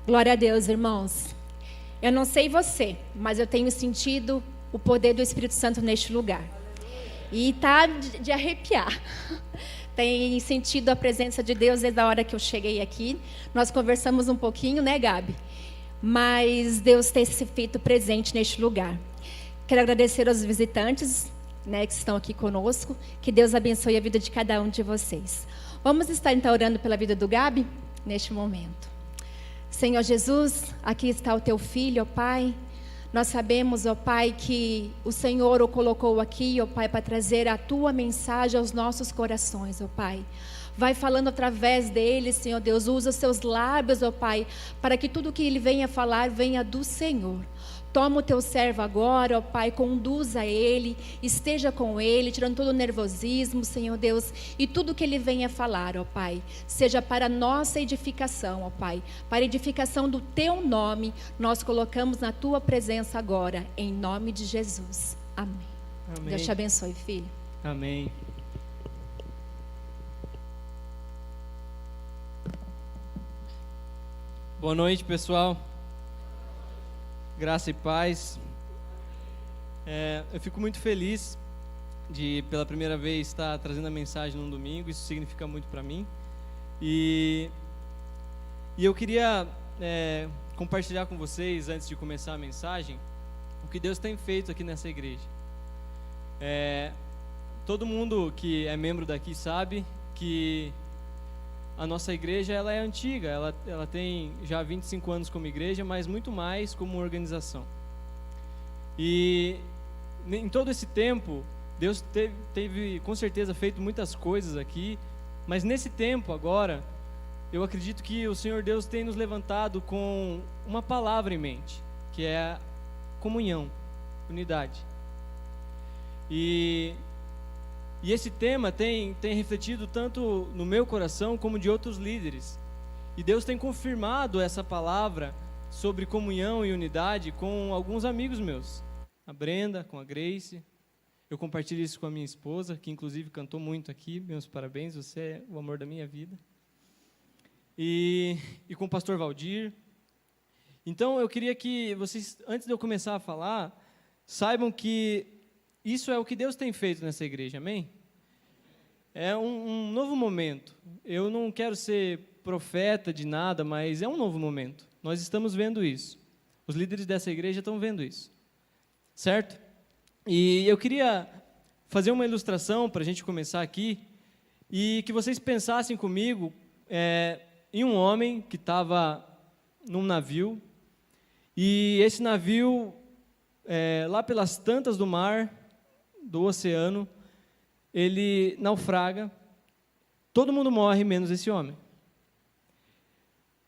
Glória a Deus, irmãos. Eu não sei você, mas eu tenho sentido o poder do Espírito Santo neste lugar. E tá de arrepiar. Tenho sentido a presença de Deus desde a hora que eu cheguei aqui. Nós conversamos um pouquinho, né, Gabi? Mas Deus tem se feito presente neste lugar. Quero agradecer aos visitantes, né, que estão aqui conosco. Que Deus abençoe a vida de cada um de vocês. Vamos estar então orando pela vida do Gabi neste momento. Senhor Jesus, aqui está o teu filho, ó Pai. Nós sabemos, ó Pai, que o Senhor o colocou aqui, ó Pai, para trazer a tua mensagem aos nossos corações, ó Pai. Vai falando através dele, Senhor Deus. Usa os seus lábios, ó Pai, para que tudo que ele venha falar venha do Senhor. Toma o teu servo agora, ó Pai, conduza ele, esteja com ele, tirando todo o nervosismo, Senhor Deus, e tudo que ele venha falar, ó Pai, seja para a nossa edificação, ó Pai, para a edificação do teu nome, nós colocamos na tua presença agora, em nome de Jesus. Amém. Amém. Deus te abençoe, filho. Amém. Boa noite, pessoal. Graça e paz. Eu fico muito feliz de, pela primeira vez, estar trazendo a mensagem num domingo. Isso significa muito para mim. E eu queria compartilhar com vocês, antes de começar a mensagem, o que Deus tem feito aqui nessa igreja. Todo mundo que é membro daqui sabe que a nossa igreja ela é antiga, ela tem já 25 anos como igreja, mas muito mais como organização. E em todo esse tempo, Deus teve com certeza feito muitas coisas aqui, mas nesse tempo agora, eu acredito que o Senhor Deus tem nos levantado com uma palavra em mente, que é comunhão, unidade. E esse tema tem refletido tanto no meu coração como de outros líderes. E Deus tem confirmado essa palavra sobre comunhão e unidade com alguns amigos meus. A Brenda, com a Grace. Eu compartilho isso com a minha esposa, que inclusive cantou muito aqui. Meus parabéns, você é o amor da minha vida. E com o pastor Valdir. Então eu queria que vocês, antes de eu começar a falar, saibam que isso é o que Deus tem feito nessa igreja, amém? É um novo momento. Eu não quero ser profeta de nada, mas é um novo momento. Nós estamos vendo isso. Os líderes dessa igreja estão vendo isso. Certo? E eu queria fazer uma ilustração para a gente começar aqui e que vocês pensassem comigo em um homem que estava num navio e esse navio, lá pelas tantas do mar, do oceano, ele naufraga, todo mundo morre, menos esse homem.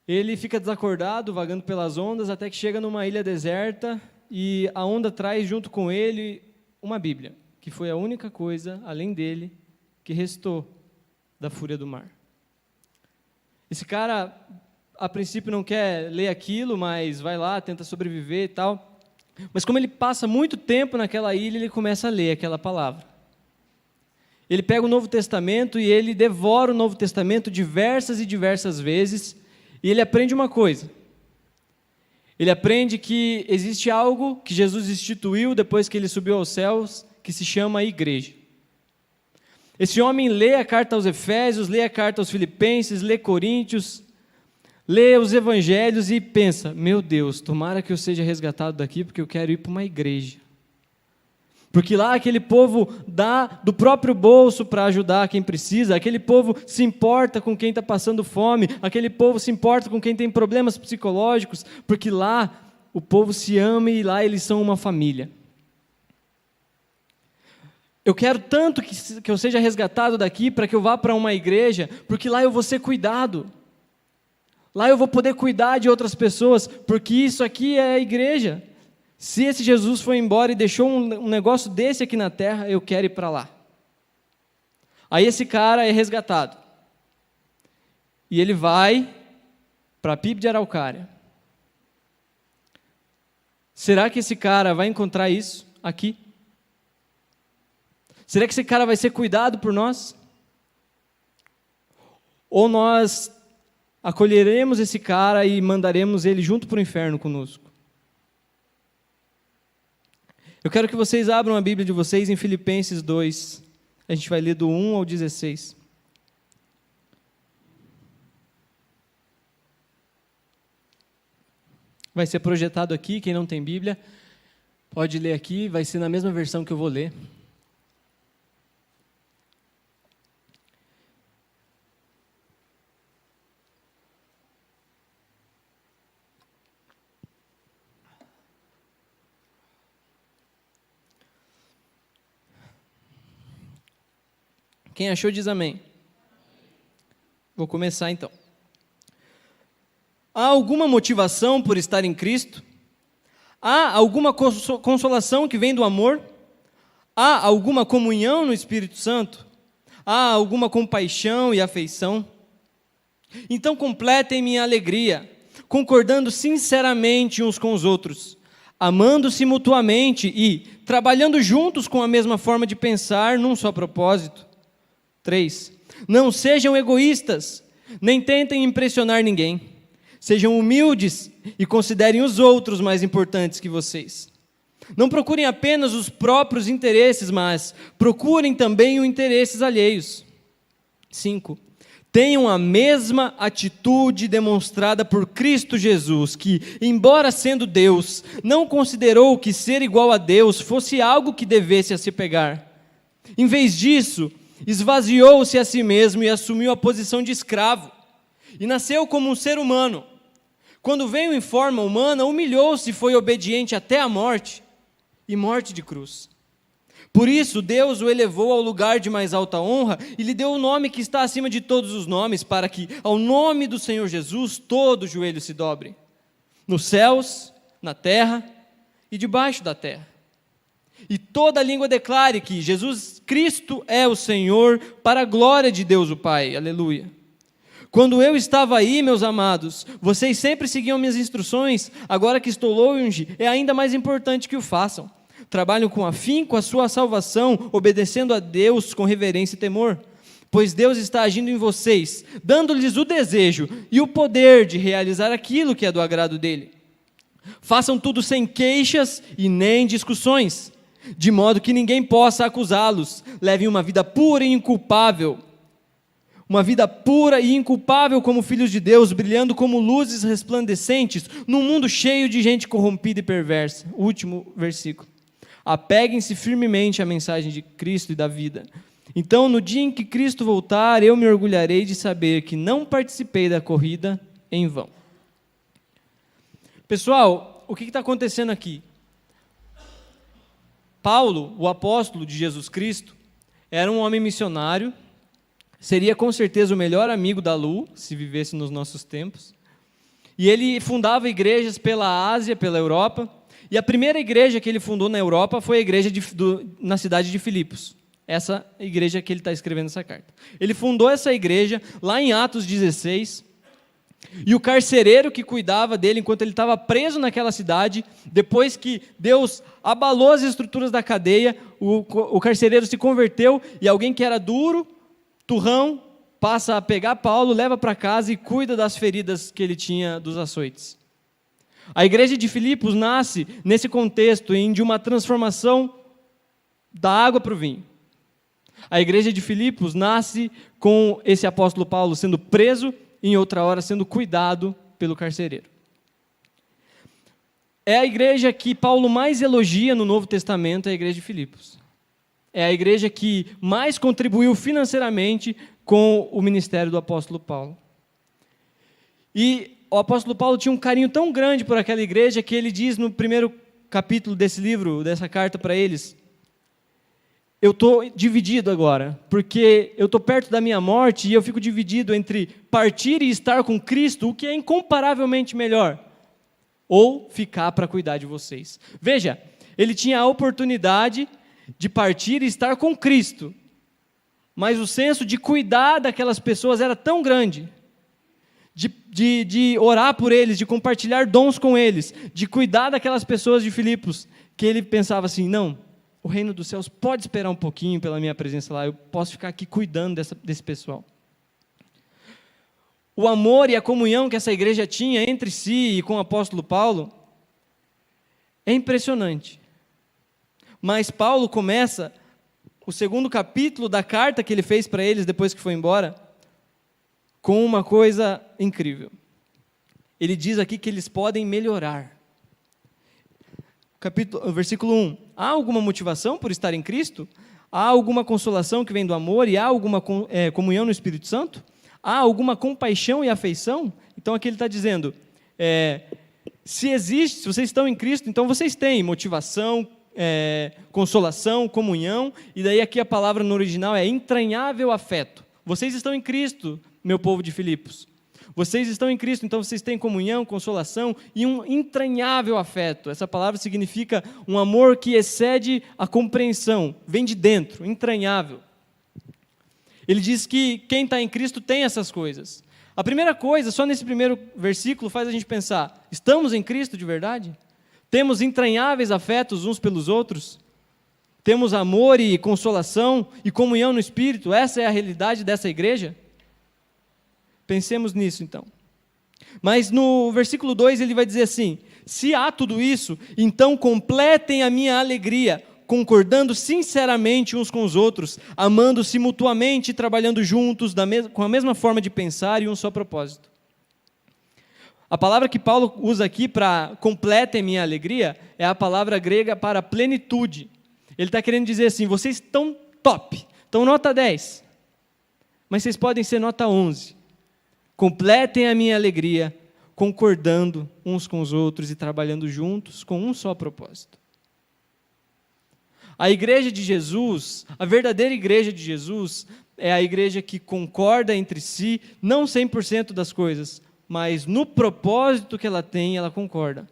Ele fica desacordado, vagando pelas ondas, até que chega numa ilha deserta, e a onda traz junto com ele uma Bíblia, que foi a única coisa, além dele, que restou da fúria do mar. Esse cara, a princípio, não quer ler aquilo, mas vai lá, tenta sobreviver e tal. Mas como ele passa muito tempo naquela ilha, ele começa a ler aquela palavra. Ele pega o Novo Testamento e ele devora o Novo Testamento diversas e diversas vezes, e ele aprende uma coisa. Ele aprende que existe algo que Jesus instituiu depois que ele subiu aos céus, que se chama igreja. Esse homem lê a carta aos Efésios, lê a carta aos Filipenses, lê Coríntios, lê os evangelhos e pensa, meu Deus, tomara que eu seja resgatado daqui, porque eu quero ir para uma igreja. Porque lá aquele povo dá do próprio bolso para ajudar quem precisa, aquele povo se importa com quem está passando fome, aquele povo se importa com quem tem problemas psicológicos, porque lá o povo se ama e lá eles são uma família. Eu quero tanto que eu seja resgatado daqui para que eu vá para uma igreja, porque lá eu vou ser cuidado. Lá eu vou poder cuidar de outras pessoas, porque isso aqui é a igreja. Se esse Jesus foi embora e deixou um negócio desse aqui na terra, eu quero ir para lá. Aí esse cara é resgatado. E ele vai para Pipe de Araucária. Será que esse cara vai encontrar isso aqui? Será que esse cara vai ser cuidado por nós? Ou nós acolheremos esse cara e mandaremos ele junto para o inferno conosco. Eu quero que vocês abram a Bíblia de vocês em Filipenses 2. A gente vai ler do 1 ao 16. Vai ser projetado aqui, quem não tem Bíblia, pode ler aqui, vai ser na mesma versão que eu vou ler. Quem achou diz amém. Vou começar então. Há alguma motivação por estar em Cristo? Há alguma consolação que vem do amor? Há alguma comunhão no Espírito Santo? Há alguma compaixão e afeição? Então completem minha alegria, concordando sinceramente uns com os outros, amando-se mutuamente e trabalhando juntos com a mesma forma de pensar num só propósito. 3. Não sejam egoístas, nem tentem impressionar ninguém. Sejam humildes e considerem os outros mais importantes que vocês. Não procurem apenas os próprios interesses, mas procurem também os interesses alheios. 5. Tenham a mesma atitude demonstrada por Cristo Jesus, que, embora sendo Deus, não considerou que ser igual a Deus fosse algo que devesse a se pegar. Em vez disso, esvaziou-se a si mesmo e assumiu a posição de escravo, e nasceu como um ser humano. Quando veio em forma humana, humilhou-se e foi obediente até a morte, e morte de cruz. Por isso, Deus o elevou ao lugar de mais alta honra e lhe deu o nome que está acima de todos os nomes, para que, ao nome do Senhor Jesus, todo joelho se dobre, nos céus, na terra e debaixo da terra. E toda língua declare que Jesus Cristo é o Senhor, para a glória de Deus o Pai. Aleluia. Quando eu estava aí, meus amados, vocês sempre seguiam minhas instruções. Agora que estou longe, é ainda mais importante que o façam. Trabalham com afinco a sua salvação, obedecendo a Deus com reverência e temor. Pois Deus está agindo em vocês, dando-lhes o desejo e o poder de realizar aquilo que é do agrado dele. Façam tudo sem queixas e nem discussões, de modo que ninguém possa acusá-los. Levem uma vida pura e inculpável. Uma vida pura e inculpável como filhos de Deus, brilhando como luzes resplandecentes, num mundo cheio de gente corrompida e perversa. Último versículo. Apeguem-se firmemente à mensagem de Cristo e da vida. Então, no dia em que Cristo voltar, eu me orgulharei de saber que não participei da corrida em vão. Pessoal, o que está acontecendo aqui? Paulo, o apóstolo de Jesus Cristo, era um homem missionário, seria com certeza o melhor amigo da Lu, se vivesse nos nossos tempos, e ele fundava igrejas pela Ásia, pela Europa, e a primeira igreja que ele fundou na Europa foi a igreja na cidade de Filipos, essa igreja que ele está escrevendo essa carta. Ele fundou essa igreja lá em Atos 16, e o carcereiro que cuidava dele enquanto ele estava preso naquela cidade, depois que Deus abalou as estruturas da cadeia, o carcereiro se converteu e alguém que era duro, turrão, passa a pegar Paulo, leva para casa e cuida das feridas que ele tinha dos açoites. A igreja de Filipos nasce nesse contexto de uma transformação da água para o vinho. A igreja de Filipos nasce com esse apóstolo Paulo sendo preso, em outra hora sendo cuidado pelo carcereiro. É a igreja que Paulo mais elogia no Novo Testamento, é a igreja de Filipos. É a igreja que mais contribuiu financeiramente com o ministério do apóstolo Paulo. E o apóstolo Paulo tinha um carinho tão grande por aquela igreja que ele diz no primeiro capítulo desse livro, dessa carta para eles: eu estou dividido agora, porque eu estou perto da minha morte e eu fico dividido entre partir e estar com Cristo, o que é incomparavelmente melhor, ou ficar para cuidar de vocês. Veja, ele tinha a oportunidade de partir e estar com Cristo, mas o senso de cuidar daquelas pessoas era tão grande, de orar por eles, de compartilhar dons com eles, de cuidar daquelas pessoas de Filipos, que ele pensava assim: não, o reino dos céus pode esperar um pouquinho pela minha presença lá, eu posso ficar aqui cuidando desse pessoal. o amor e a comunhão que essa igreja tinha entre si e com o apóstolo Paulo, é impressionante. Mas Paulo começa o segundo capítulo da carta que ele fez para eles depois que foi embora, com uma coisa incrível. Ele diz aqui que eles podem melhorar. Versículo 1. Há alguma motivação por estar em Cristo? Há alguma consolação que vem do amor? E há alguma comunhão no Espírito Santo? Há alguma compaixão e afeição? Então aqui ele está dizendo, se vocês estão em Cristo, então vocês têm motivação, consolação, comunhão, e daí aqui a palavra no original é entranhável afeto. Vocês estão em Cristo, meu povo de Filipos. Vocês estão em Cristo, então vocês têm comunhão, consolação e um entranhável afeto. Essa palavra significa um amor que excede a compreensão, vem de dentro, entranhável. Ele diz que quem está em Cristo tem essas coisas. A primeira coisa, só nesse primeiro versículo, faz a gente pensar, estamos em Cristo de verdade? Temos entranháveis afetos uns pelos outros? Temos amor e consolação e comunhão no Espírito? Essa é a realidade dessa igreja? Pensemos nisso, então. Mas no versículo 2 ele vai dizer assim, se há tudo isso, então completem a minha alegria, concordando sinceramente uns com os outros, amando-se mutuamente e trabalhando juntos com a mesma forma de pensar e um só propósito. A palavra que Paulo usa aqui para completem a minha alegria é a palavra grega para plenitude. Ele está querendo dizer assim, vocês estão top, estão nota 10, mas vocês podem ser nota 11. Completem a minha alegria, concordando uns com os outros e trabalhando juntos com um só propósito. A igreja de Jesus, a verdadeira igreja de Jesus, é a igreja que concorda entre si, não 100% das coisas, mas no propósito que ela tem, ela concorda.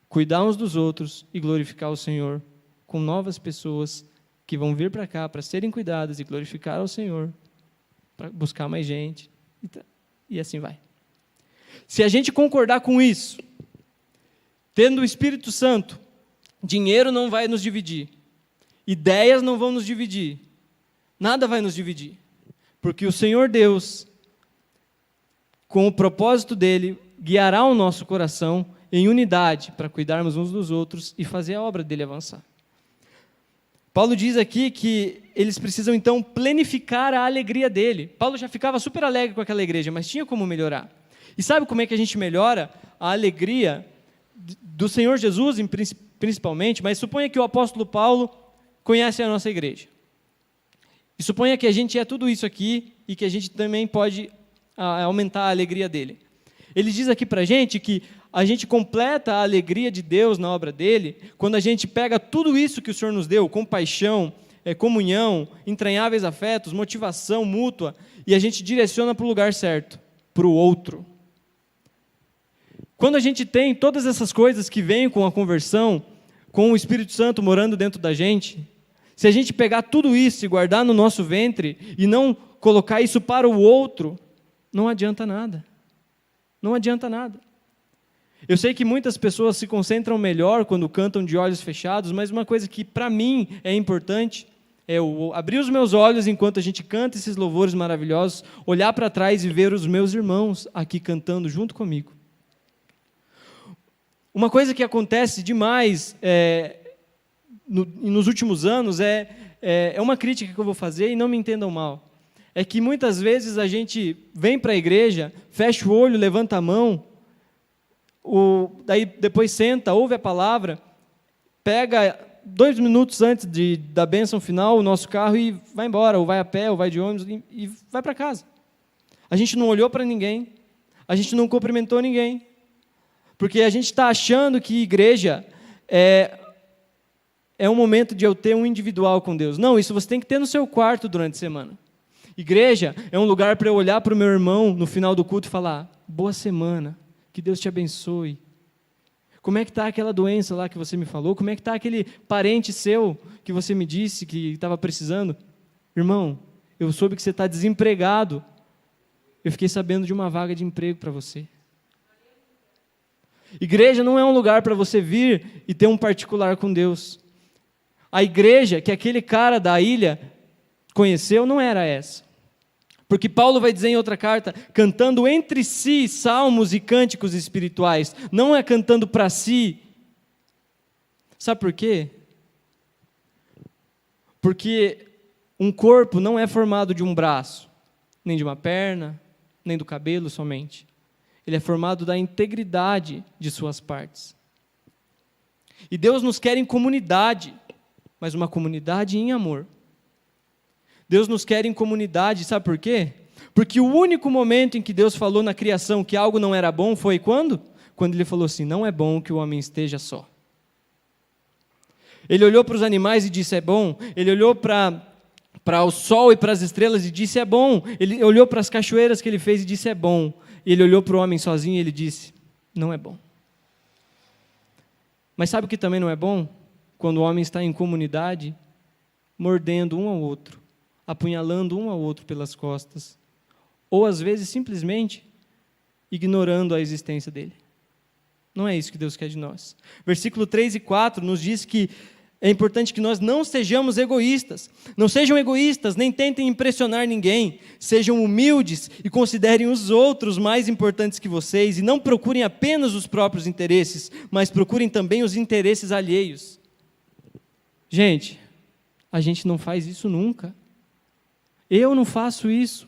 Cuidar uns dos outros e glorificar o Senhor com novas pessoas que vão vir para cá para serem cuidadas e glorificar ao Senhor, para buscar mais gente. E assim vai. Se a gente concordar com isso, tendo o Espírito Santo, dinheiro não vai nos dividir, ideias não vão nos dividir, nada vai nos dividir, porque o Senhor Deus, com o propósito dele, guiará o nosso coração em unidade para cuidarmos uns dos outros e fazer a obra dele avançar. Paulo diz aqui que eles precisam então planificar a alegria dele. Paulo já ficava super alegre com aquela igreja, mas tinha como melhorar. E sabe como é que a gente melhora a alegria do Senhor Jesus, principalmente, mas suponha que o apóstolo Paulo conhece a nossa igreja. E suponha que a gente é tudo isso aqui e que a gente também pode aumentar a alegria dele. Ele diz aqui para a gente que a gente completa a alegria de Deus na obra dele quando a gente pega tudo isso que o Senhor nos deu, compaixão, comunhão, entranháveis afetos, motivação mútua, e a gente direciona para o lugar certo, para o outro. Quando a gente tem todas essas coisas que vêm com a conversão, com o Espírito Santo morando dentro da gente, se a gente pegar tudo isso e guardar no nosso ventre e não colocar isso para o outro, não adianta nada. Não adianta nada. Eu sei que muitas pessoas se concentram melhor quando cantam de olhos fechados, mas uma coisa que para mim é importante é eu abrir os meus olhos enquanto a gente canta esses louvores maravilhosos, olhar para trás e ver os meus irmãos aqui cantando junto comigo. Uma coisa que acontece demais nos últimos anos é uma crítica que eu vou fazer e não me entendam mal. É que muitas vezes a gente vem para a igreja, fecha o olho, levanta a mão, daí depois senta, ouve a palavra, pega 2 minutos antes da bênção final o nosso carro e vai embora, ou vai a pé, ou vai de ônibus e vai para casa. A gente não olhou para ninguém, a gente não cumprimentou ninguém, porque a gente está achando que igreja é um momento de eu ter um individual com Deus. Não, isso você tem que ter no seu quarto durante a semana. Igreja é um lugar para eu olhar para o meu irmão no final do culto e falar, boa semana, que Deus te abençoe. Como é que está aquela doença lá que você me falou? Como é que está aquele parente seu que você me disse que estava precisando? Irmão, eu soube que você está desempregado. Eu fiquei sabendo de uma vaga de emprego para você. Igreja não é um lugar para você vir e ter um particular com Deus. A igreja que aquele cara da ilha conheceu não era essa. Porque Paulo vai dizer em outra carta, cantando entre si salmos e cânticos espirituais, não é cantando para si. Sabe por quê? Porque um corpo não é formado de um braço, nem de uma perna, nem do cabelo somente. Ele é formado da integridade de suas partes. E Deus nos quer em comunidade, mas uma comunidade em amor. Deus nos quer em comunidade, sabe por quê? Porque o único momento em que Deus falou na criação que algo não era bom foi quando? Quando Ele falou assim, não é bom que o homem esteja só. Ele olhou para os animais e disse, é bom. Ele olhou para o sol e para as estrelas e disse, é bom. Ele olhou para as cachoeiras que Ele fez e disse, é bom. Ele olhou para o homem sozinho e Ele disse, não é bom. Mas sabe o que também não é bom? Quando o homem está em comunidade, mordendo um ao outro, apunhalando um ao outro pelas costas, ou às vezes simplesmente ignorando a existência dele. Não é isso que Deus quer de nós. Versículo 3 e 4 nos diz que é importante que nós não sejamos egoístas. Não sejam egoístas, nem tentem impressionar ninguém. Sejam humildes e considerem os outros mais importantes que vocês. E não procurem apenas os próprios interesses, mas procurem também os interesses alheios. Gente, a gente não faz isso nunca. Eu não faço isso.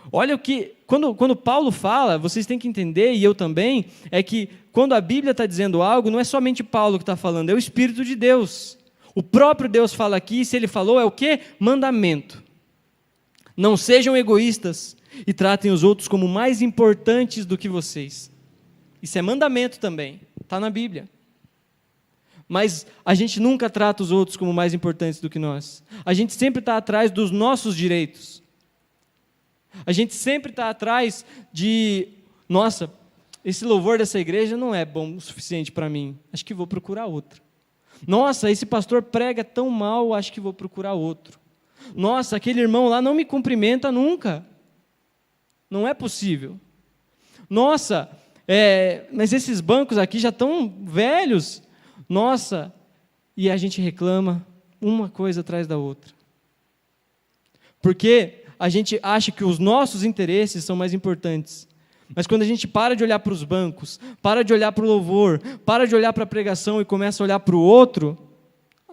Olha o que, quando Paulo fala, vocês têm que entender, e eu também, é que quando a Bíblia está dizendo algo, não é somente Paulo que está falando, é o Espírito de Deus. O próprio Deus fala aqui, e se ele falou, é o quê? Mandamento. Não sejam egoístas e tratem os outros como mais importantes do que vocês. Isso é mandamento também, está na Bíblia. Mas a gente nunca trata os outros como mais importantes do que nós. A gente sempre está atrás dos nossos direitos. A gente sempre está atrás de, nossa, esse louvor dessa igreja não é bom o suficiente para mim, acho que vou procurar outro. Nossa, esse pastor prega tão mal, acho que vou procurar outro. Nossa, aquele irmão lá não me cumprimenta nunca. Não é possível. Nossa, mas esses bancos aqui já estão velhos. Nossa, e a gente reclama uma coisa atrás da outra. Porque a gente acha que os nossos interesses são mais importantes. Mas quando a gente para de olhar para os bancos, para de olhar para o louvor, para de olhar para a pregação e começa a olhar para o outro,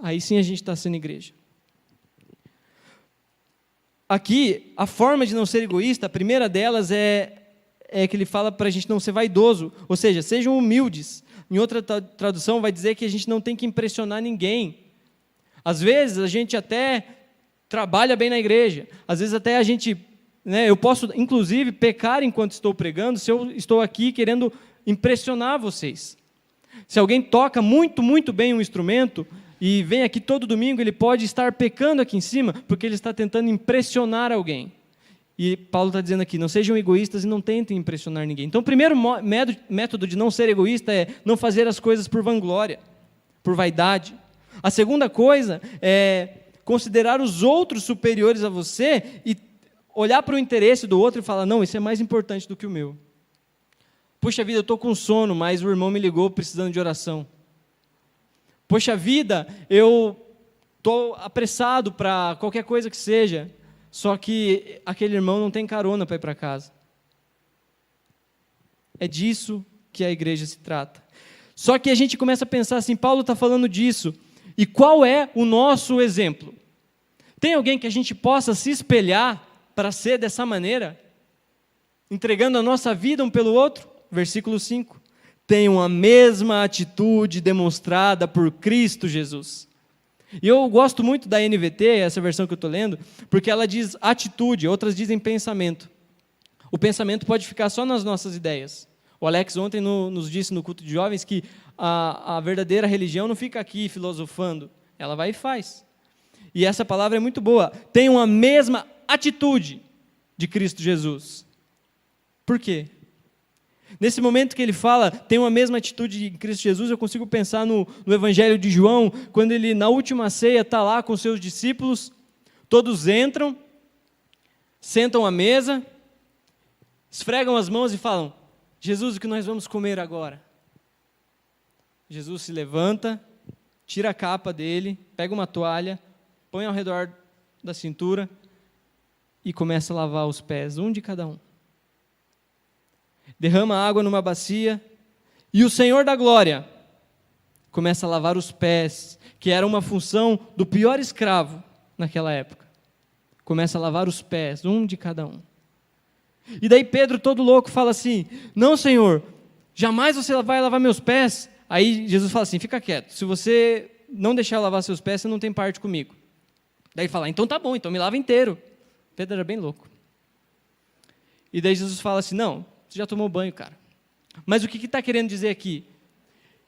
aí sim a gente está sendo igreja. Aqui, a forma de não ser egoísta, a primeira delas é que ele fala para a gente não ser vaidoso, ou seja, sejam humildes. Em outra tradução vai dizer que a gente não tem que impressionar ninguém. Às vezes a gente até trabalha bem na igreja, às vezes até a gente, eu posso inclusive pecar enquanto estou pregando, se eu estou aqui querendo impressionar vocês. Se alguém toca muito, muito bem um instrumento e vem aqui todo domingo, ele pode estar pecando aqui em cima, porque ele está tentando impressionar alguém. E Paulo está dizendo aqui, não sejam egoístas e não tentem impressionar ninguém. Então o primeiro método de não ser egoísta é não fazer as coisas por vanglória, por vaidade. A segunda coisa é considerar os outros superiores a você e olhar para o interesse do outro e falar, não, isso é mais importante do que o meu. Poxa vida, eu estou com sono, mas o irmão me ligou precisando de oração. Poxa vida, eu estou apressado para qualquer coisa que seja, só que aquele irmão não tem carona para ir para casa. É disso que a igreja se trata. Só que a gente começa a pensar assim, Paulo está falando disso, e qual é o nosso exemplo? Tem alguém que a gente possa se espelhar para ser dessa maneira? Entregando a nossa vida um pelo outro? Versículo 5. Tenham a mesma atitude demonstrada por Cristo Jesus. E eu gosto muito da NVT, essa versão que eu estou lendo, porque ela diz atitude, outras dizem pensamento. O pensamento pode ficar só nas nossas ideias. O Alex ontem nos disse no culto de jovens que a verdadeira religião não fica aqui filosofando, ela vai e faz. E essa palavra é muito boa. Tenham a mesma atitude de Cristo Jesus. Por quê? Nesse momento que ele fala, tenham a mesma atitude de Cristo Jesus, eu consigo pensar no Evangelho de João, quando ele na última ceia está lá com seus discípulos, todos entram, sentam à mesa, esfregam as mãos e falam, Jesus, o que nós vamos comer agora? Jesus se levanta, tira a capa dele, pega uma toalha, põe ao redor da cintura e começa a lavar os pés, um de cada um. Derrama água numa bacia, e o Senhor da glória começa a lavar os pés, que era uma função do pior escravo naquela época. Começa a lavar os pés, um de cada um. E daí Pedro, todo louco, fala assim: não, Senhor, jamais você vai lavar meus pés. Aí Jesus fala assim: fica quieto, se você não deixar eu lavar seus pés, você não tem parte comigo. Daí ele fala: então tá bom, então me lava inteiro. Pedro era bem louco. E daí Jesus fala assim: não, você já tomou banho, cara. Mas o que está querendo dizer aqui?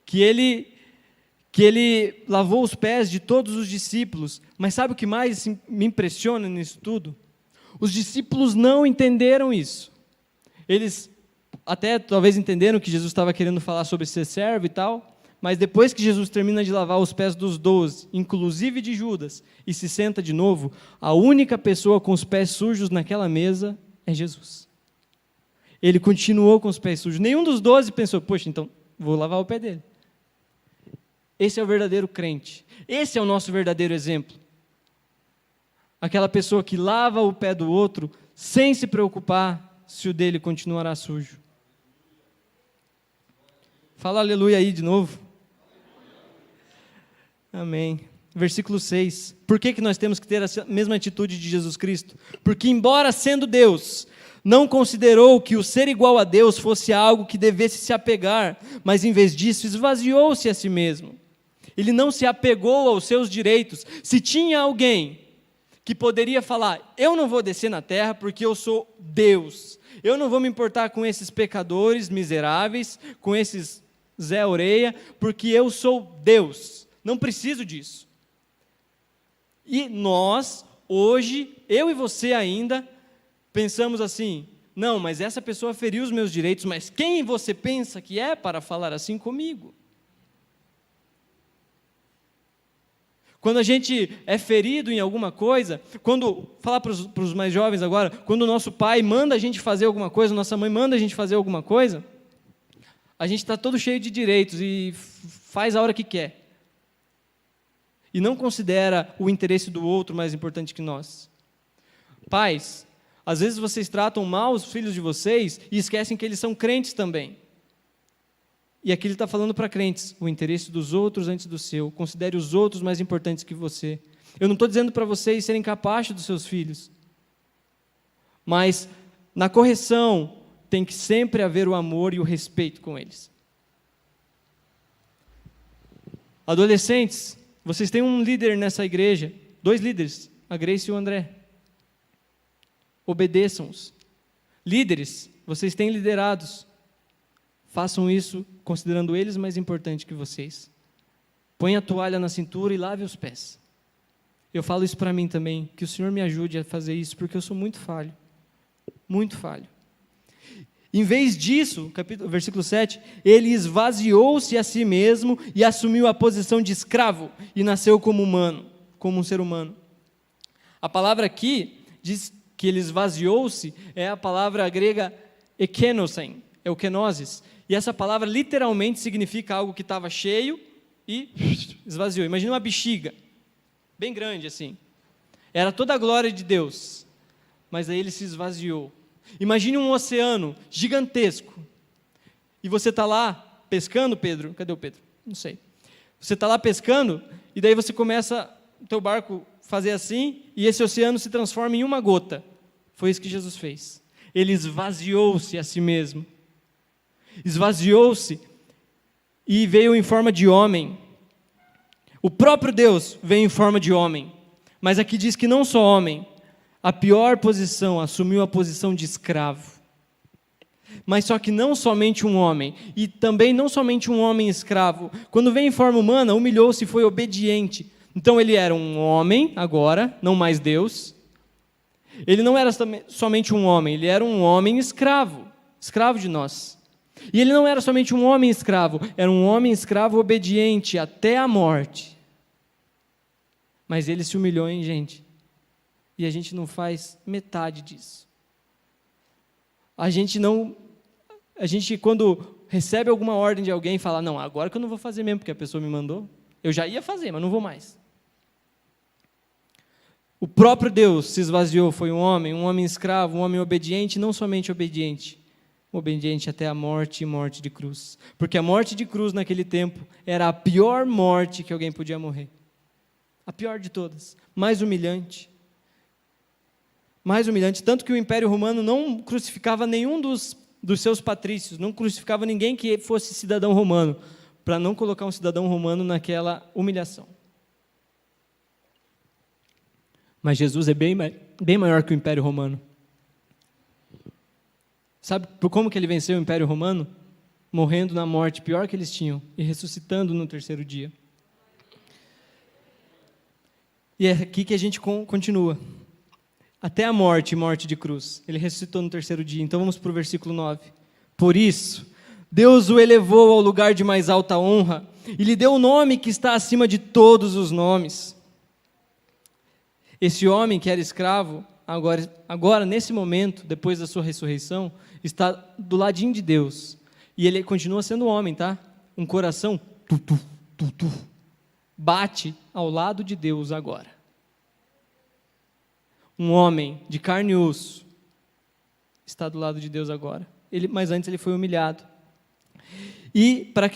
Que ele lavou os pés de todos os discípulos. Mas sabe o que mais me impressiona nisso tudo? Os discípulos não entenderam isso. Eles até talvez entenderam que Jesus estava querendo falar sobre ser servo e tal, mas depois que Jesus termina de lavar os pés dos 12, inclusive de Judas, e se senta de novo, a única pessoa com os pés sujos naquela mesa é Jesus. Ele continuou com os pés sujos. Nenhum dos 12 pensou: poxa, então vou lavar o pé dele. Esse é o verdadeiro crente. Esse é o nosso verdadeiro exemplo. Aquela pessoa que lava o pé do outro sem se preocupar se o dele continuará sujo. Fala aleluia aí de novo. Amém. Versículo 6. Por que nós temos que ter a mesma atitude de Jesus Cristo? Porque, embora sendo Deus, não considerou que o ser igual a Deus fosse algo que devesse se apegar, mas em vez disso esvaziou-se a si mesmo. Ele não se apegou aos seus direitos. Se tinha alguém que poderia falar: eu não vou descer na terra porque eu sou Deus, eu não vou me importar com esses pecadores miseráveis, com esses Zé Orelha, porque eu sou Deus, não preciso disso. E nós, hoje, eu e você ainda, pensamos assim: não, mas essa pessoa feriu os meus direitos, mas quem você pensa que é para falar assim comigo? Quando a gente é ferido em alguma coisa, falar para os mais jovens agora, quando o nosso pai manda a gente fazer alguma coisa, nossa mãe manda a gente fazer alguma coisa, a gente está todo cheio de direitos e faz a hora que quer. E não considera o interesse do outro mais importante que nós. Pais, às vezes vocês tratam mal os filhos de vocês e esquecem que eles são crentes também. E aqui ele está falando para crentes: o interesse dos outros antes do seu. Considere os outros mais importantes que você. Eu não estou dizendo para vocês serem capazes dos seus filhos. Mas na correção tem que sempre haver o amor e o respeito com eles. Adolescentes, vocês têm um líder nessa igreja. 2 líderes, a Grace e o André. Obedeçam-os. Líderes, vocês têm liderados. Façam isso considerando eles mais importantes que vocês. Põe a toalha na cintura e lave os pés. Eu falo isso para mim também, que o Senhor me ajude a fazer isso, porque eu sou muito falho. Muito falho. Em vez disso, versículo 7, ele esvaziou-se a si mesmo e assumiu a posição de escravo e nasceu como humano, como um ser humano. A palavra aqui diz que ele esvaziou-se, é a palavra grega ekenosen, é o kenosis. E essa palavra literalmente significa algo que estava cheio e esvaziou. Imagina uma bexiga, bem grande assim. Era toda a glória de Deus, mas aí ele se esvaziou. Imagine um oceano gigantesco. E você está lá pescando, Pedro. Cadê o Pedro? Não sei. Você está lá pescando e daí você começa o teu barco fazer assim e esse oceano se transforma em uma gota. Foi isso que Jesus fez. Ele esvaziou-se a si mesmo. Esvaziou-se e veio em forma de homem. O próprio Deus veio em forma de homem, mas aqui diz que não só homem, a pior posição, assumiu a posição de escravo. Mas só que não somente um homem, e também não somente um homem escravo, quando veio em forma humana, humilhou-se e foi obediente. Então ele era um homem agora, não mais Deus. Ele não era somente um homem, ele era um homem escravo, escravo de nós. E ele não era somente um homem escravo, era um homem escravo obediente até a morte. Mas ele se humilhou, hein, gente? E a gente não faz metade disso. A gente quando recebe alguma ordem de alguém, fala: não, agora que eu não vou fazer mesmo, porque a pessoa me mandou. Eu já ia fazer, mas não vou mais. O próprio Deus se esvaziou, foi um homem escravo, um homem obediente, não somente obediente até a morte e morte de cruz. Porque a morte de cruz naquele tempo era a pior morte que alguém podia morrer. A pior de todas, mais humilhante. Mais humilhante, tanto que o Império Romano não crucificava nenhum dos seus patrícios, não crucificava ninguém que fosse cidadão romano, para não colocar um cidadão romano naquela humilhação. Mas Jesus é bem maior que o Império Romano. Sabe por como que ele venceu o Império Romano? Morrendo na morte pior que eles tinham e ressuscitando no terceiro dia. E é aqui que a gente continua. Até a morte de cruz. Ele ressuscitou no terceiro dia. Então vamos para o versículo 9. Por isso, Deus o elevou ao lugar de mais alta honra e lhe deu o nome que está acima de todos os nomes. Esse homem que era escravo, agora nesse momento, depois da sua ressurreição, está do ladinho de Deus. E ele continua sendo homem, tá? Um coração bate ao lado de Deus agora. Um homem de carne e osso está do lado de Deus agora. Mas antes ele foi humilhado. E para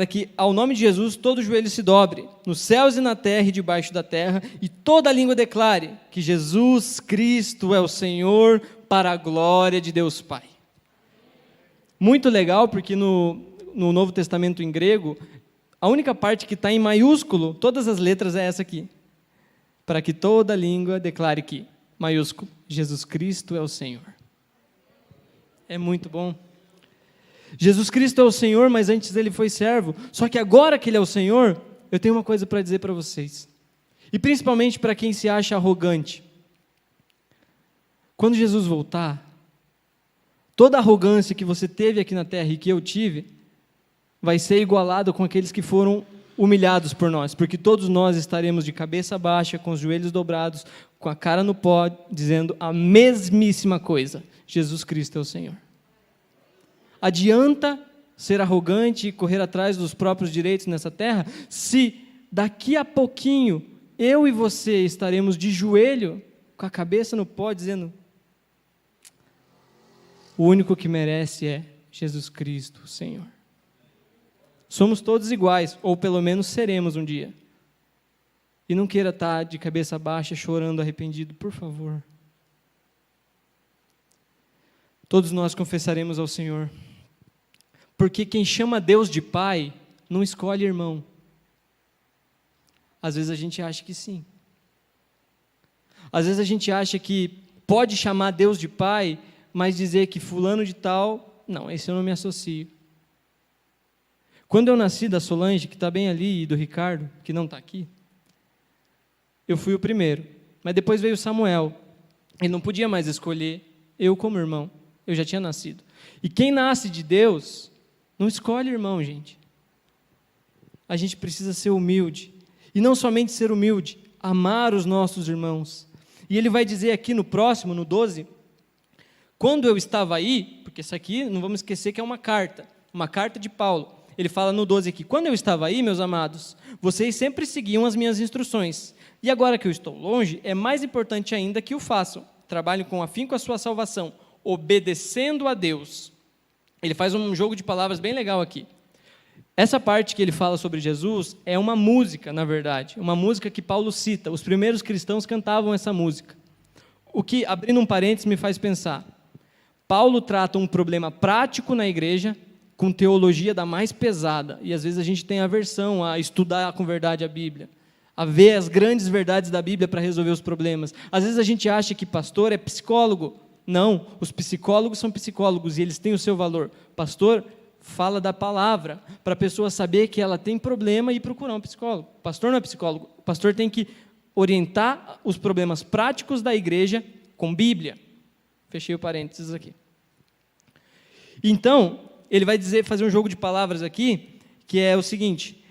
que ao nome de Jesus todo joelho se dobre, nos céus e na terra e debaixo da terra, e toda língua declare que Jesus Cristo é o Senhor, para a glória de Deus Pai. Muito legal, porque no Novo Testamento em grego, a única parte que está em maiúsculo, todas as letras é essa aqui. Para que toda língua declare que, maiúsculo, Jesus Cristo é o Senhor. É muito bom. Jesus Cristo é o Senhor, mas antes ele foi servo. Só que agora que ele é o Senhor, eu tenho uma coisa para dizer para vocês. E principalmente para quem se acha arrogante. Quando Jesus voltar, toda a arrogância que você teve aqui na terra e que eu tive, vai ser igualada com aqueles que foram humilhados por nós, porque todos nós estaremos de cabeça baixa, com os joelhos dobrados, com a cara no pó, dizendo a mesmíssima coisa: Jesus Cristo é o Senhor. Adianta ser arrogante e correr atrás dos próprios direitos nessa terra, se daqui a pouquinho eu e você estaremos de joelho, com a cabeça no pó, dizendo: o único que merece é Jesus Cristo, o Senhor. Somos todos iguais, ou pelo menos seremos um dia. E não queira estar de cabeça baixa, chorando, arrependido, por favor. Todos nós confessaremos ao Senhor. Porque quem chama Deus de Pai, não escolhe irmão. Às vezes a gente acha que sim. Às vezes a gente acha que pode chamar Deus de Pai, mas dizer que fulano de tal, não, esse eu não me associo. Quando eu nasci da Solange, que está bem ali, e do Ricardo, que não está aqui, eu fui o primeiro. Mas depois veio Samuel. Ele não podia mais escolher eu como irmão. Eu já tinha nascido. E quem nasce de Deus, não escolhe irmão, gente. A gente precisa ser humilde. E não somente ser humilde, amar os nossos irmãos. E ele vai dizer aqui no próximo, no 12, quando eu estava aí, porque isso aqui, não vamos esquecer que é uma carta de Paulo. Ele fala no 12 aqui: quando eu estava aí, meus amados, vocês sempre seguiam as minhas instruções. E agora que eu estou longe, é mais importante ainda que o façam. Trabalhem com afinco a sua salvação, obedecendo a Deus. Ele faz um jogo de palavras bem legal aqui. Essa parte que ele fala sobre Jesus é uma música, na verdade. Uma música que Paulo cita. Os primeiros cristãos cantavam essa música. O que, abrindo um parênteses, me faz pensar. Paulo trata um problema prático na igreja com teologia da mais pesada. E às vezes a gente tem aversão a estudar com verdade a Bíblia, a ver as grandes verdades da Bíblia para resolver os problemas. Às vezes a gente acha que pastor é psicólogo. Não, os psicólogos são psicólogos e eles têm o seu valor. Pastor fala da palavra, para a pessoa saber que ela tem problema e procurar um psicólogo. Pastor não é psicólogo. O pastor tem que orientar os problemas práticos da igreja com Bíblia. Fechei o parênteses aqui. Então, ele vai fazer um jogo de palavras aqui, que é o seguinte: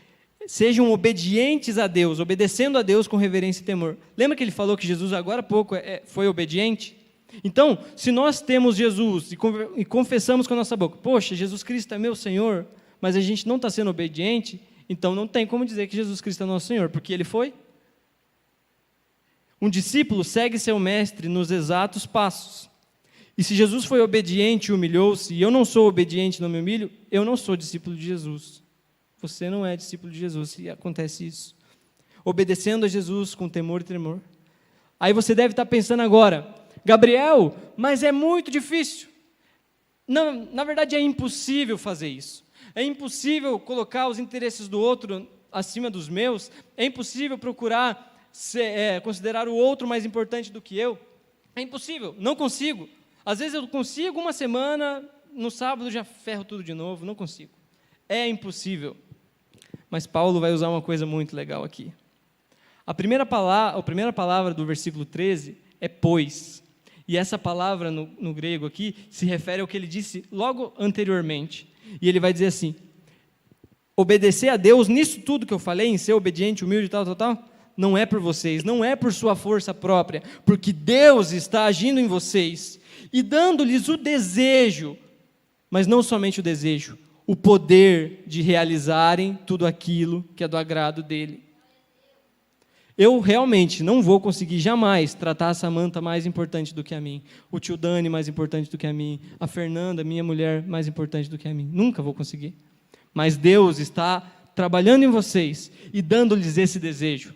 sejam obedientes a Deus, obedecendo a Deus com reverência e temor. Lembra que ele falou que Jesus agora há pouco foi obediente? Então, se nós temos Jesus e confessamos com a nossa boca: poxa, Jesus Cristo é meu Senhor, mas a gente não está sendo obediente, então não tem como dizer que Jesus Cristo é nosso Senhor, porque Ele foi. Um discípulo segue seu mestre nos exatos passos. E se Jesus foi obediente e humilhou-se, e eu não sou obediente e não me humilho, eu não sou discípulo de Jesus. Você não é discípulo de Jesus se acontece isso. Obedecendo a Jesus com temor e tremor. Aí você deve estar pensando agora, Gabriel, mas é muito difícil. Não, na verdade é impossível fazer isso. É impossível colocar os interesses do outro acima dos meus. É impossível procurar considerar o outro mais importante do que eu. É impossível, não consigo. Às vezes eu consigo uma semana, no sábado já ferro tudo de novo, não consigo. É impossível. Mas Paulo vai usar uma coisa muito legal aqui. A primeira palavra do versículo 13 é pois. E essa palavra no grego aqui se refere ao que ele disse logo anteriormente. E ele vai dizer assim, obedecer a Deus nisso tudo que eu falei, em ser obediente, humilde, tal, não é por vocês, não é por sua força própria, porque Deus está agindo em vocês e dando-lhes o desejo, mas não somente o desejo, o poder de realizarem tudo aquilo que é do agrado dele. Eu realmente não vou conseguir jamais tratar a Samanta mais importante do que a mim, o tio Dani mais importante do que a mim, a Fernanda, minha mulher, mais importante do que a mim. Nunca vou conseguir. Mas Deus está trabalhando em vocês e dando-lhes esse desejo.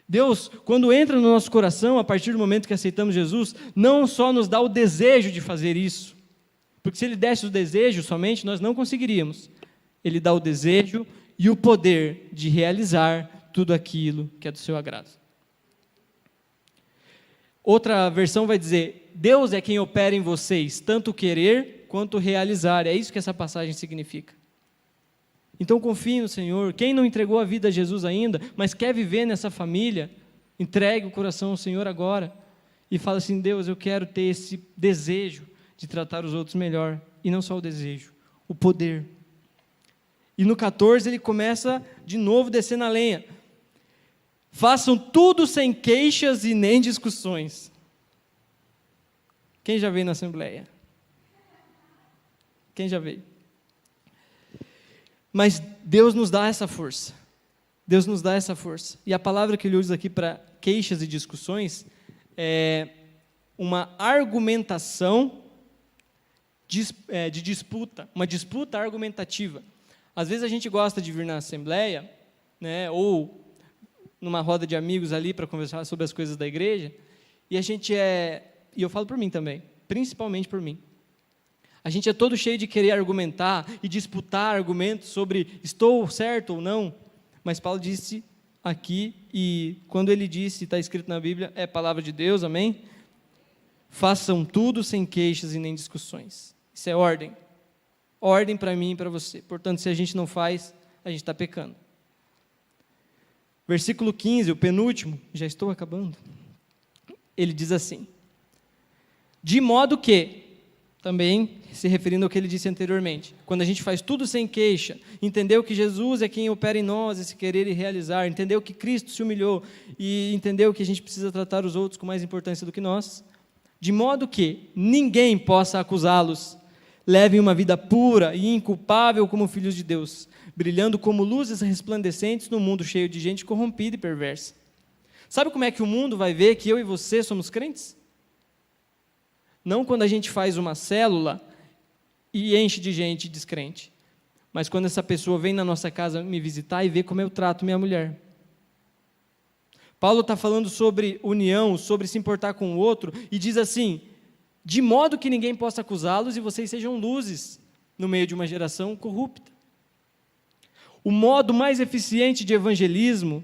Deus, quando entra no nosso coração, a partir do momento que aceitamos Jesus, não só nos dá o desejo de fazer isso, porque se Ele desse o desejo somente, nós não conseguiríamos. Ele dá o desejo e o poder de realizar tudo aquilo que é do seu agrado. Outra versão vai dizer, Deus é quem opera em vocês, tanto querer quanto realizar. É isso que essa passagem significa. Então confie no Senhor. Quem não entregou a vida a Jesus ainda, mas quer viver nessa família, entregue o coração ao Senhor agora. E fala assim, Deus, eu quero ter esse desejo de tratar os outros melhor. E não só o desejo, o poder. E no 14 ele começa de novo descendo a lenha. Façam tudo sem queixas e nem discussões. Quem já veio na Assembleia? Quem já veio? Mas Deus nos dá essa força. Deus nos dá essa força. E a palavra que ele usa aqui para queixas e discussões é uma argumentação de disputa, uma disputa argumentativa. Às vezes a gente gosta de vir na Assembleia, né, ou numa roda de amigos ali para conversar sobre as coisas da igreja, e a gente e eu falo por mim também, principalmente por mim, a gente é todo cheio de querer argumentar e disputar argumentos sobre estou certo ou não, mas Paulo disse aqui, e quando ele disse, está escrito na Bíblia, é palavra de Deus, amém? Façam tudo sem queixas e nem discussões. Isso é ordem. Ordem para mim e para você. Portanto, se a gente não faz, a gente está pecando. Versículo 15, o penúltimo, já estou acabando. Ele diz assim, de modo que, também se referindo ao que ele disse anteriormente, quando a gente faz tudo sem queixa, entendeu que Jesus é quem opera em nós esse querer e realizar, entendeu que Cristo se humilhou e entendeu que a gente precisa tratar os outros com mais importância do que nós, de modo que ninguém possa acusá-los, levem uma vida pura e inculpável como filhos de Deus, brilhando como luzes resplandecentes no mundo cheio de gente corrompida e perversa. Sabe como é que o mundo vai ver que eu e você somos crentes? Não quando a gente faz uma célula e enche de gente descrente, mas quando essa pessoa vem na nossa casa me visitar e vê como eu trato minha mulher. Paulo está falando sobre união, sobre se importar com o outro, e diz assim, de modo que ninguém possa acusá-los e vocês sejam luzes no meio de uma geração corrupta. O modo mais eficiente de evangelismo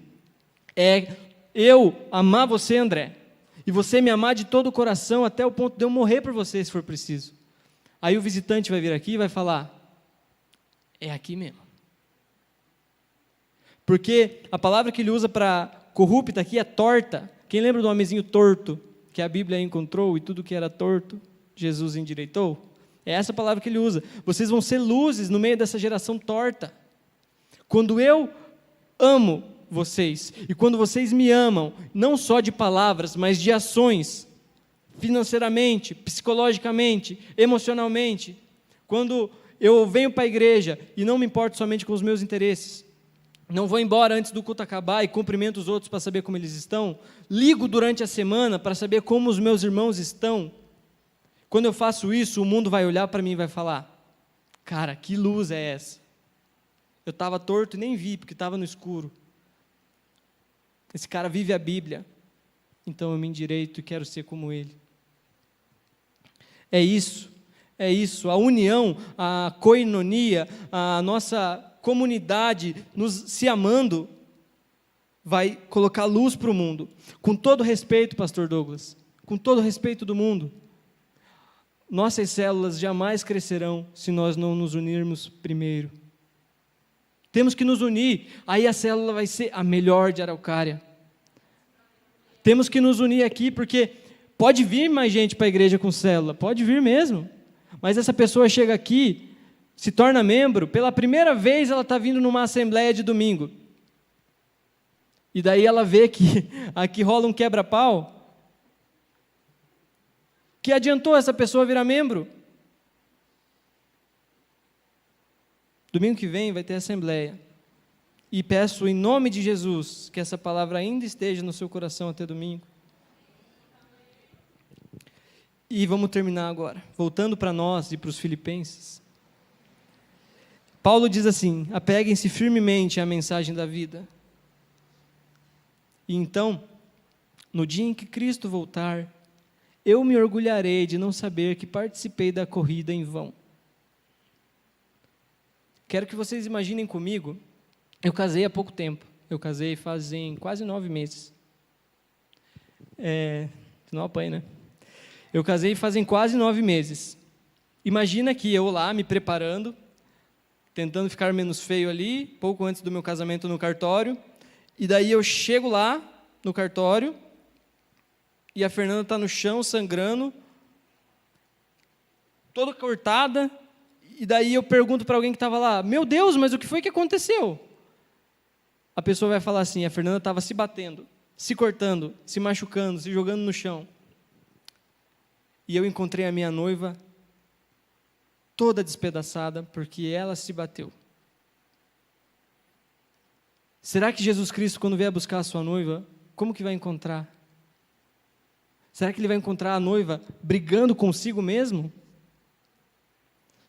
é eu amar você, André, e você me amar de todo o coração até o ponto de eu morrer por você, se for preciso. Aí o visitante vai vir aqui e vai falar, é aqui mesmo. Porque a palavra que ele usa para corrupta aqui é torta. Quem lembra do homenzinho torto, que a Bíblia encontrou e tudo que era torto, Jesus endireitou? É essa palavra que ele usa. Vocês vão ser luzes no meio dessa geração torta. Quando eu amo vocês, e quando vocês me amam, não só de palavras, mas de ações, financeiramente, psicologicamente, emocionalmente, quando eu venho para a igreja e não me importo somente com os meus interesses, Não vou embora antes do culto acabar e cumprimento os outros para saber como eles estão. Ligo durante a semana para saber como os meus irmãos estão. Quando eu faço isso, o mundo vai olhar para mim e vai falar: cara, que luz é essa? Eu estava torto e nem vi, porque estava no escuro. Esse cara vive a Bíblia, então eu me endireito e quero ser como ele. É isso, a união, a koinonia, a nossa comunidade se amando, vai colocar luz para o mundo. Com todo respeito, pastor Douglas, com todo respeito do mundo, nossas células jamais crescerão se nós não nos unirmos primeiro. Temos que nos unir, aí a célula vai ser a melhor de Araucária. Temos que nos unir aqui, porque pode vir mais gente para a igreja com célula, pode vir mesmo, mas essa pessoa chega aqui, se torna membro, pela primeira vez ela está vindo numa assembleia de domingo, e daí ela vê que aqui rola um quebra-pau, que adiantou essa pessoa virar membro? Domingo que vem vai ter assembleia. E peço em nome de Jesus que essa palavra ainda esteja no seu coração até domingo. E vamos terminar agora, voltando para nós e para os filipenses. Paulo diz assim: apeguem-se firmemente à mensagem da vida. E então, no dia em que Cristo voltar, eu me orgulharei de não saber que participei da corrida em vão. Quero que vocês imaginem comigo, eu casei há pouco tempo, eu casei fazem quase 9 meses. Não apanha, né? Eu casei fazem quase 9 meses. Imagina que eu lá me preparando, tentando ficar menos feio ali, pouco antes do meu casamento no cartório, e daí eu chego lá no cartório, e a Fernanda está no chão, sangrando, toda cortada, e daí eu pergunto para alguém que estava lá: meu Deus, mas o que foi que aconteceu? A pessoa vai falar assim: a Fernanda estava se batendo, se cortando, se machucando, se jogando no chão. E eu encontrei a minha noiva toda despedaçada, porque ela se bateu. Será que Jesus Cristo, quando vier buscar a sua noiva, como que vai encontrar? Será que ele vai encontrar a noiva brigando consigo mesmo?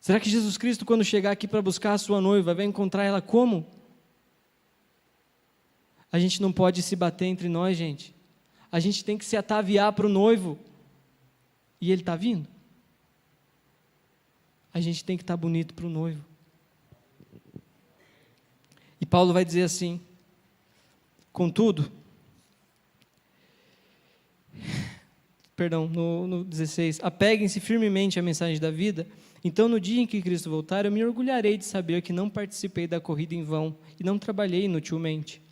Será que Jesus Cristo, quando chegar aqui para buscar a sua noiva, vai encontrar ela como? A gente não pode se bater entre nós, gente. A gente tem que se ataviar para o noivo. E ele está vindo. A gente tem que estar bonito para o noivo. E Paulo vai dizer assim: contudo, no 16, apeguem-se firmemente à mensagem da vida. Então, no dia em que Cristo voltar, eu me orgulharei de saber que não participei da corrida em vão e não trabalhei inutilmente.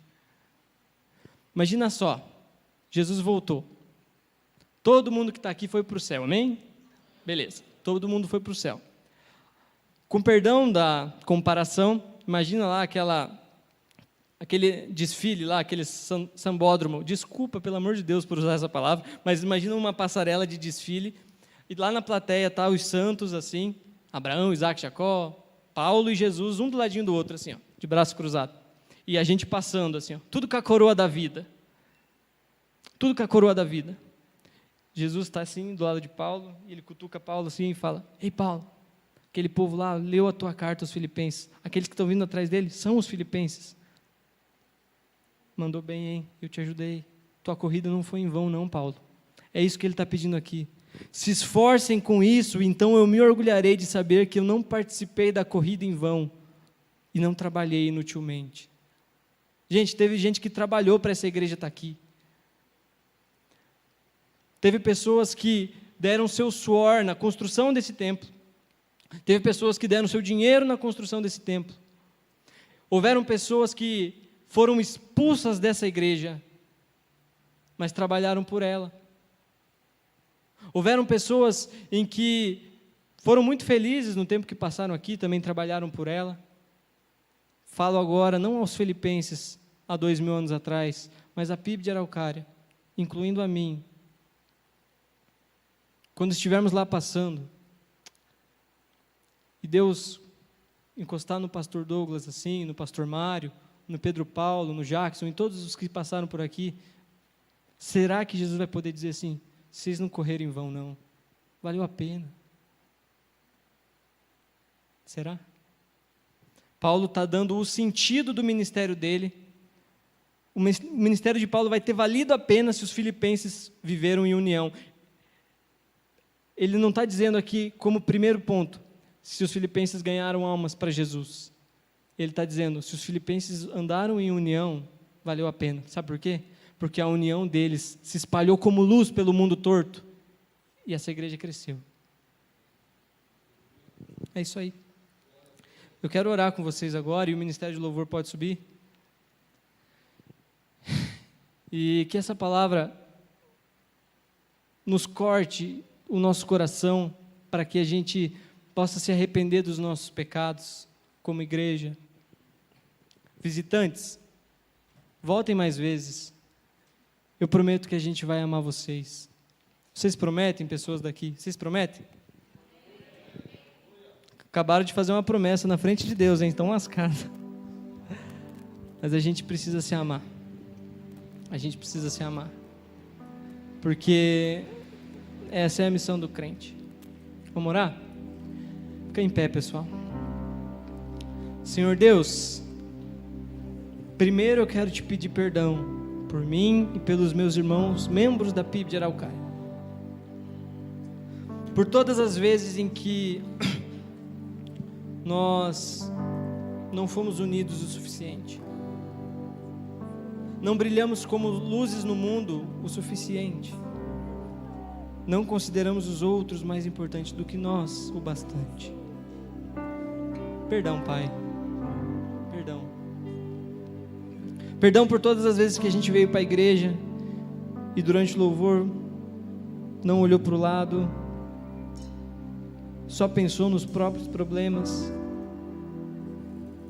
Imagina só, Jesus voltou. Todo mundo que está aqui foi para o céu, amém? Beleza, todo mundo foi para o céu. Com perdão da comparação, imagina lá aquele desfile lá, aquele sambódromo. Desculpa, pelo amor de Deus, por usar essa palavra, mas imagina uma passarela de desfile, e lá na plateia tá os santos assim, Abraão, Isaac, Jacó, Paulo e Jesus, um do ladinho do outro, assim, ó, de braço cruzado. E a gente passando assim, ó, tudo com a coroa da vida. Tudo com a coroa da vida. Jesus está assim, do lado de Paulo, e ele cutuca Paulo assim e fala: ei Paulo, aquele povo lá leu a tua carta aos filipenses, aqueles que estão vindo atrás dele são os filipenses. Mandou bem, hein? Eu te ajudei. Tua corrida não foi em vão não, Paulo. É isso que ele está pedindo aqui. Se esforcem com isso, então eu me orgulharei de saber que eu não participei da corrida em vão e não trabalhei inutilmente. Gente, teve gente que trabalhou para essa igreja estar aqui. Teve pessoas que deram seu suor na construção desse templo. Teve pessoas que deram seu dinheiro na construção desse templo. Houveram pessoas que foram expulsas dessa igreja, mas trabalharam por ela. Houveram pessoas em que foram muito felizes no tempo que passaram aqui, também trabalharam por ela. Falo agora não aos filipenses há 2000 anos atrás, mas à PIB de Araucária, incluindo a mim. Quando estivermos lá passando, e Deus encostar no pastor Douglas assim, no pastor Mário, no Pedro Paulo, no Jackson, em todos os que passaram por aqui, será que Jesus vai poder dizer assim, vocês não correram em vão não, valeu a pena? Será? Paulo está dando o sentido do ministério dele. O ministério de Paulo vai ter valido a pena se os filipenses viveram em união. Ele não está dizendo aqui como primeiro ponto, se os filipenses ganharam almas para Jesus. Ele está dizendo, se os filipenses andaram em união, valeu a pena. Sabe por quê? Porque a união deles se espalhou como luz pelo mundo torto. E essa igreja cresceu. É isso aí. Eu quero orar com vocês agora, e o Ministério de Louvor pode subir. E que essa palavra nos corte o nosso coração, para que a gente possa se arrepender dos nossos pecados, como igreja. Visitantes, voltem mais vezes. Eu prometo que a gente vai amar vocês. Vocês prometem, pessoas daqui? Vocês prometem? Acabaram de fazer uma promessa na frente de Deus, hein? Estão lascados. Mas a gente precisa se amar. A gente precisa se amar. Porque essa é a missão do crente. Vamos orar? Fica em pé, pessoal. Senhor Deus, primeiro eu quero te pedir perdão por mim e pelos meus irmãos, membros da PIB de Araucária. Por todas as vezes em que nós não fomos unidos o suficiente. Não brilhamos como luzes no mundo o suficiente. Não consideramos os outros mais importantes do que nós o bastante. Perdão, Pai. Perdão. Perdão por todas as vezes que a gente veio para a igreja e durante o louvor não olhou para o lado, só pensou nos próprios problemas,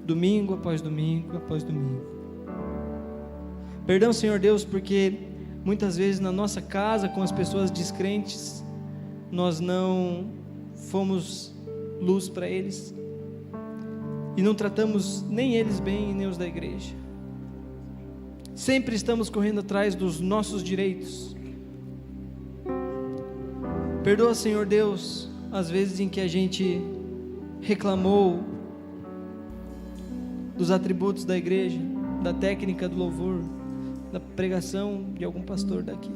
domingo após domingo após domingo. Perdão, Senhor Deus, porque muitas vezes na nossa casa, com as pessoas descrentes, nós não fomos luz para eles, e não tratamos nem eles bem e nem os da igreja. Sempre estamos correndo atrás dos nossos direitos. Perdoa, Senhor Deus, as vezes em que a gente reclamou dos atributos da igreja, da técnica do louvor, da pregação de algum pastor daqui.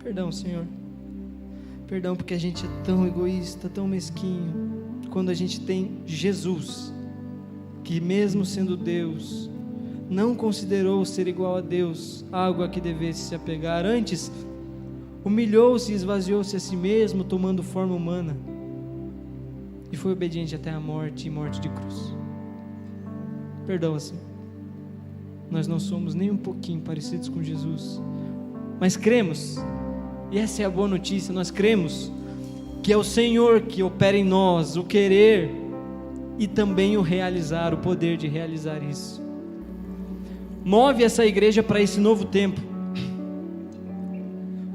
Perdão, Senhor. Perdão porque a gente é tão egoísta, tão mesquinho, quando a gente tem Jesus, que mesmo sendo Deus, não considerou ser igual a Deus algo a que devesse se apegar. Antes, humilhou-se e esvaziou-se a si mesmo, tomando forma humana, e foi obediente até a morte, e morte de cruz. Perdoa, Senhor. Nós não somos nem um pouquinho parecidos com Jesus, mas cremos, e essa é a boa notícia, nós cremos que é o Senhor que opera em nós o querer e também o realizar, o poder de realizar isso. Move essa igreja para esse novo tempo.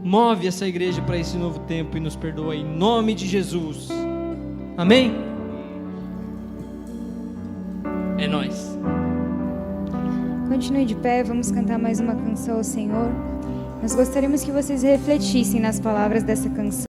Move essa igreja para esse novo tempo e nos perdoa em nome de Jesus. Amém? É nóis. Continue de pé, vamos cantar mais uma canção ao Senhor. Nós gostaríamos que vocês refletissem nas palavras dessa canção.